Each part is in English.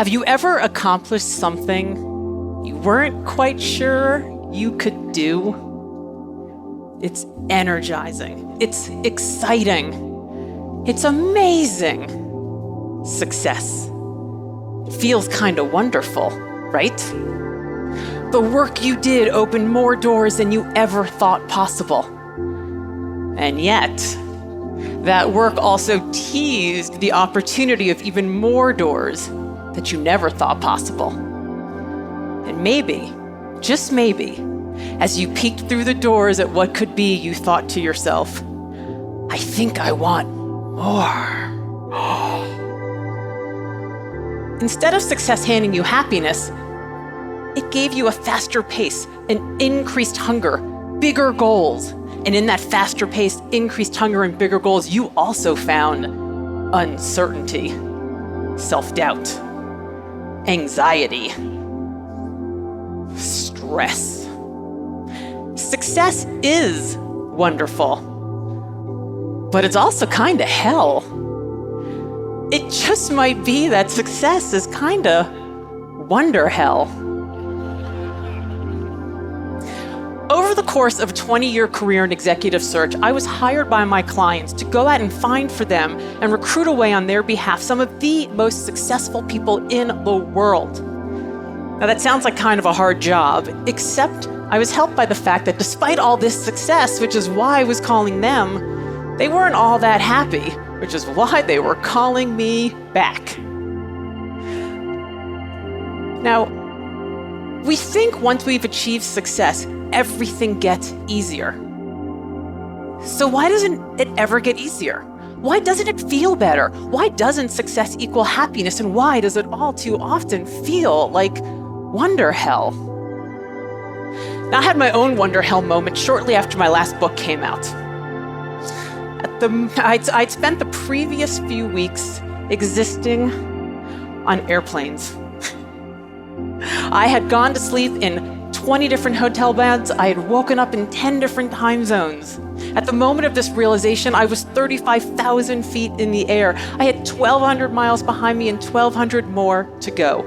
Have you ever accomplished something you weren't quite sure you could do? It's energizing. It's exciting. It's amazing. Success. It feels kind of wonderful, right? The work you did opened more doors than you ever thought possible. And yet, that work also teased the opportunity of even more doors that you never thought possible. And maybe, just maybe, as you peeked through the doors at what could be, you thought to yourself, I think I want more. Instead of success handing you happiness, it gave you a faster pace, an increased hunger, bigger goals. And in that faster pace, increased hunger and bigger goals, you also found uncertainty, self-doubt, anxiety, stress. Success is wonderful, but it's also kind of hell. It just might be that success is kind of wonder hell. Over the course of a 20-year career in executive search, I was hired by my clients to go out and find for them and recruit away on their behalf some of the most successful people in the world. Now that sounds like kind of a hard job, except I was helped by the fact that despite all this success, which is why I was calling them, they weren't all that happy, which is why they were calling me back. Now, we think once we've achieved success, everything gets easier. So why doesn't it ever get easier? Why doesn't it feel better? Why doesn't success equal happiness? And why does it all too often feel like wonder hell? Now, I had my own wonder hell moment shortly after my last book came out. I'd spent the previous few weeks existing on airplanes. I had gone to sleep in 20 different hotel beds. I had woken up in 10 different time zones. At the moment of this realization, I was 35,000 feet in the air. I had 1,200 miles behind me and 1,200 more to go.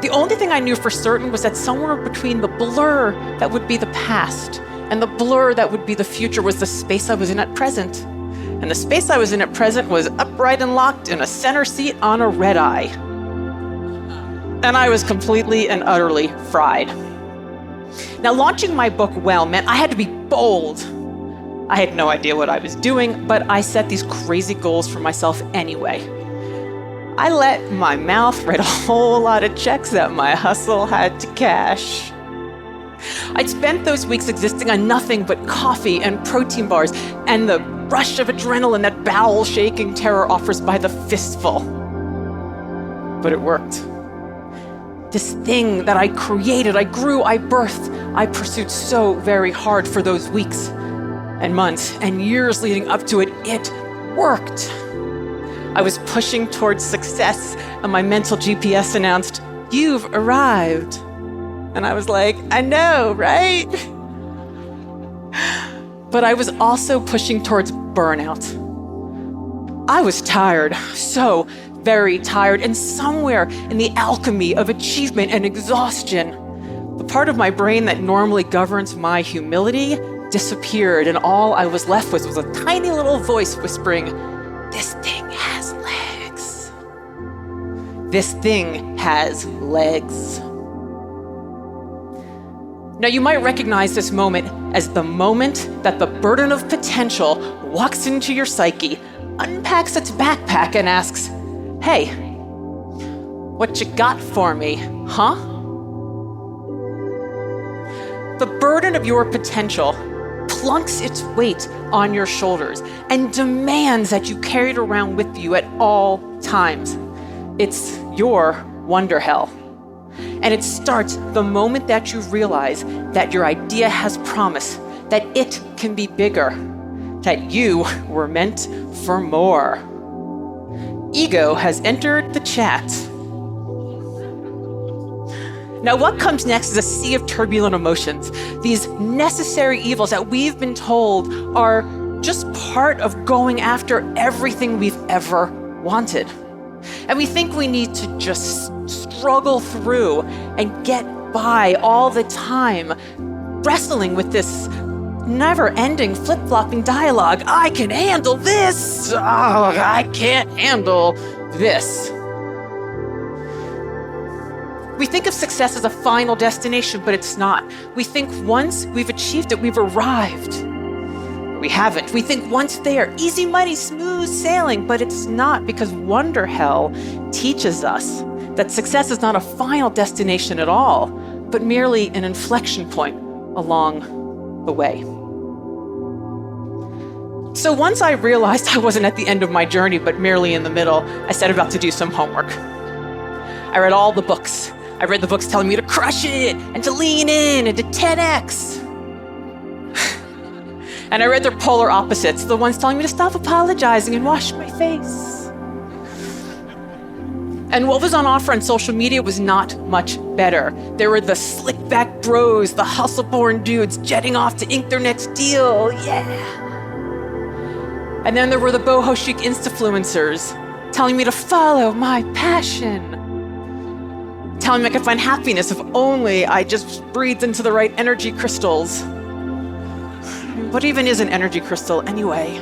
The only thing I knew for certain was that somewhere between the blur that would be the past and the blur that would be the future was the space I was in at present. And the space I was in at present was upright and locked in a center seat on a red eye. And I was completely and utterly fried. Now, launching my book well meant I had to be bold. I had no idea what I was doing, but I set these crazy goals for myself anyway. I let my mouth write a whole lot of checks that my hustle had to cash. I'd spent those weeks existing on nothing but coffee and protein bars and the rush of adrenaline that bowel-shaking terror offers by the fistful. But it worked. This thing that I created, I grew, I birthed, I pursued so very hard for those weeks and months and years leading up to it. It worked. I was pushing towards success, and my mental GPS announced, "You've arrived." And I was like, I know, right? But I was also pushing towards burnout. I was tired, so very tired, and somewhere in the alchemy of achievement and exhaustion, the part of my brain that normally governs my humility disappeared, and all I was left with was a tiny little voice whispering, "This thing has legs. This thing has legs." Now, you might recognize this moment as the moment that the burden of potential walks into your psyche, unpacks its backpack, and asks, "Hey, what you got for me, huh?" The burden of your potential plunks its weight on your shoulders and demands that you carry it around with you at all times. It's your wonder hell. And it starts the moment that you realize that your idea has promise, that it can be bigger, that you were meant for more. Ego has entered the chat. Now, what comes next is a sea of turbulent emotions, these necessary evils that we've been told are just part of going after everything we've ever wanted. And we think we need to just struggle through and get by all the time, wrestling with this never-ending flip-flopping dialogue. I can handle this. Oh, I can't handle this. We think of success as a final destination, but it's not. We think once we've achieved it, we've arrived. We haven't. We think once there, easy money, smooth sailing, but it's not, because Wonder Hell teaches us that success is not a final destination at all, but merely an inflection point along the way. So once I realized I wasn't at the end of my journey, but merely in the middle, I set about to do some homework. I read all the books. I read the books telling me to crush it and to lean in and to 10x. And I read their polar opposites, the ones telling me to stop apologizing and wash my face. And what was on offer on social media was not much better. There were the slick back bros, the hustle-born dudes jetting off to ink their next deal, yeah. And then there were the boho chic Insta-fluencers telling me to follow my passion, telling me I could find happiness if only I just breathed into the right energy crystals. What even is an energy crystal anyway?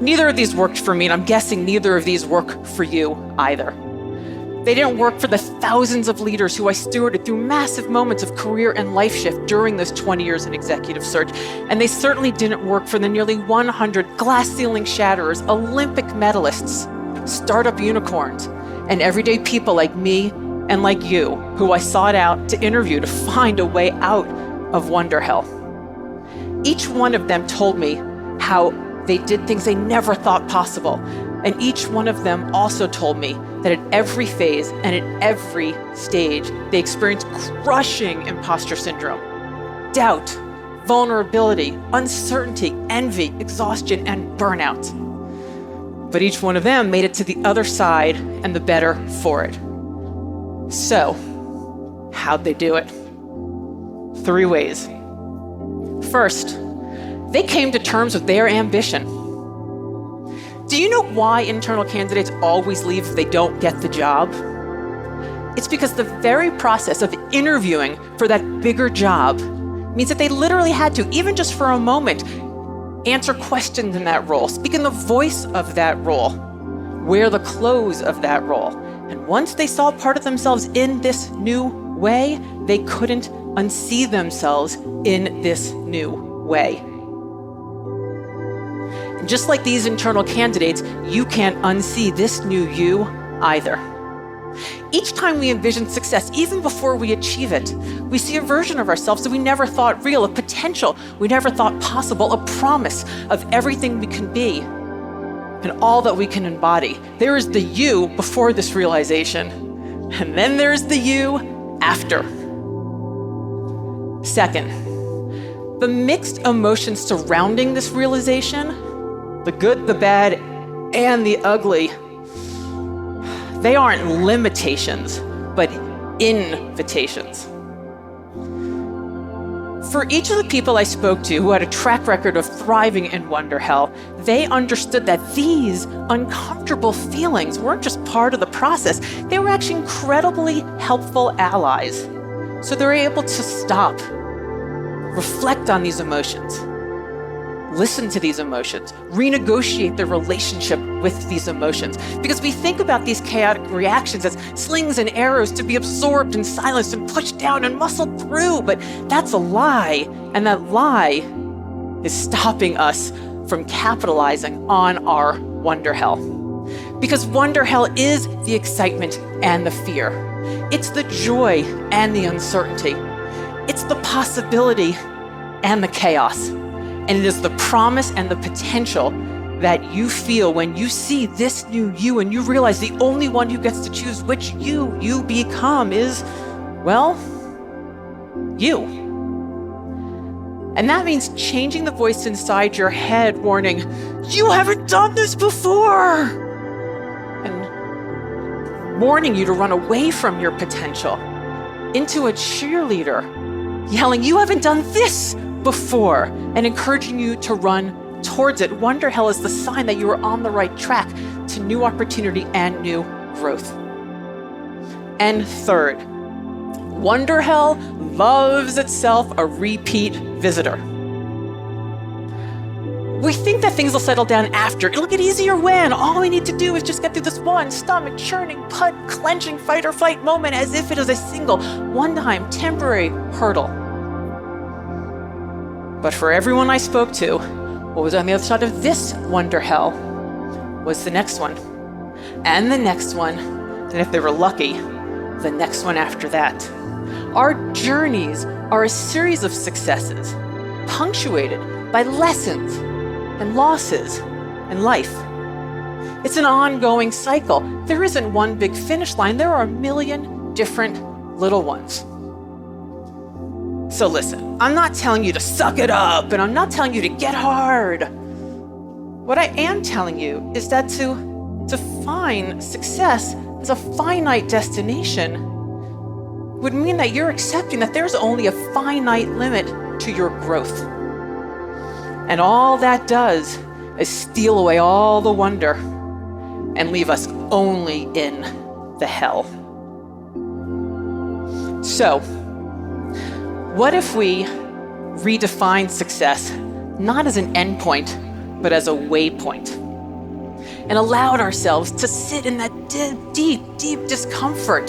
Neither of these worked for me, and I'm guessing neither of these work for you either. They didn't work for the thousands of leaders who I stewarded through massive moments of career and life shift during those 20 years in executive search. And they certainly didn't work for the nearly 100 glass ceiling shatterers, Olympic medalists, startup unicorns, and everyday people like me and like you, who I sought out to interview to find a way out of Wonder Hell. Each one of them told me how they did things they never thought possible. And each one of them also told me that at every phase and at every stage, they experienced crushing imposter syndrome, doubt, vulnerability, uncertainty, envy, exhaustion, and burnout. But each one of them made it to the other side and the better for it. So, how'd they do it? 3 ways. First, they came to terms with their ambition. Do you know why internal candidates always leave if they don't get the job? It's because the very process of interviewing for that bigger job means that they literally had to, even just for a moment, answer questions in that role, speak in the voice of that role, wear the clothes of that role. And once they saw part of themselves in this new way, they couldn't unsee themselves in this new way. And just like these internal candidates, you can't unsee this new you either. Each time we envision success, even before we achieve it, we see a version of ourselves that we never thought real, a potential we never thought possible, a promise of everything we can be and all that we can embody. There is the you before this realization, and then there's the you after. Second, the mixed emotions surrounding this realization, the good, the bad, and the ugly, they aren't limitations, but invitations. For each of the people I spoke to who had a track record of thriving in Wonder Hell, they understood that these uncomfortable feelings weren't just part of the process, they were actually incredibly helpful allies. So they were able to stop, reflect on these emotions, listen to these emotions, renegotiate their relationship with these emotions. Because we think about these chaotic reactions as slings and arrows to be absorbed and silenced and pushed down and muscled through, but that's a lie. And that lie is stopping us from capitalizing on our Wonder Hell. Because Wonder Hell is the excitement and the fear. It's the joy and the uncertainty. It's the possibility and the chaos. And it is the promise and the potential that you feel when you see this new you and you realize the only one who gets to choose which you become is, well, you. And that means changing the voice inside your head warning, you haven't done this before, and warning you to run away from your potential into a cheerleader, yelling, you haven't done this before, and encouraging you to run towards it. Wonder Hell is the sign that you are on the right track to new opportunity and new growth. And third, Wonder Hell loves itself a repeat visitor. We think that things will settle down after. It'll get easier when all we need to do is just get through this one stomach churning, butt clenching fight or flight moment as if it is a single, one-time, temporary hurdle. But for everyone I spoke to, what was on the other side of this Wonder Hell was the next one, and the next one, and if they were lucky, the next one after that. Our journeys are a series of successes, punctuated by lessons and losses in life. It's an ongoing cycle. There isn't one big finish line. There are a million different little ones. So listen, I'm not telling you to suck it up, and I'm not telling you to get hard. What I am telling you is that to define success as a finite destination would mean that you're accepting that there's only a finite limit to your growth. And all that does is steal away all the wonder and leave us only in the hell. So, what if we redefine success not as an endpoint, but as a waypoint, and allowed ourselves to sit in that deep, deep discomfort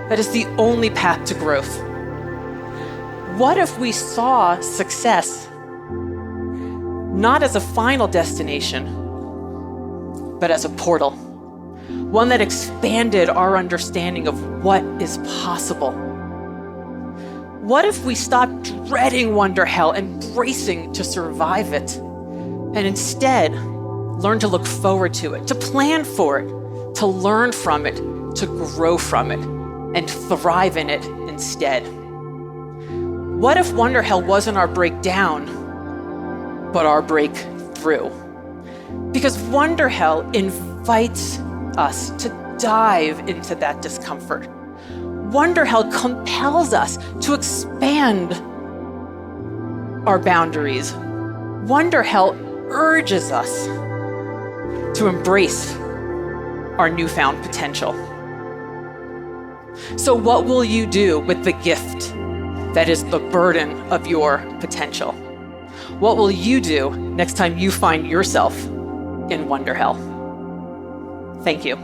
that is the only path to growth? What if we saw success not as a final destination, but as a portal, one that expanded our understanding of what is possible? What if we stopped dreading Wonder Hell and bracing to survive it, and instead learned to look forward to it, to plan for it, to learn from it, to grow from it, and thrive in it instead? What if Wonder Hell wasn't our breakdown, but our breakthrough? Because Wonder Hell invites us to dive into that discomfort. Wonder Hell compels us to expand our boundaries. Wonder Hell urges us to embrace our newfound potential. So what will you do with the gift that is the burden of your potential? What will you do next time you find yourself in Wonder Hell? Thank you.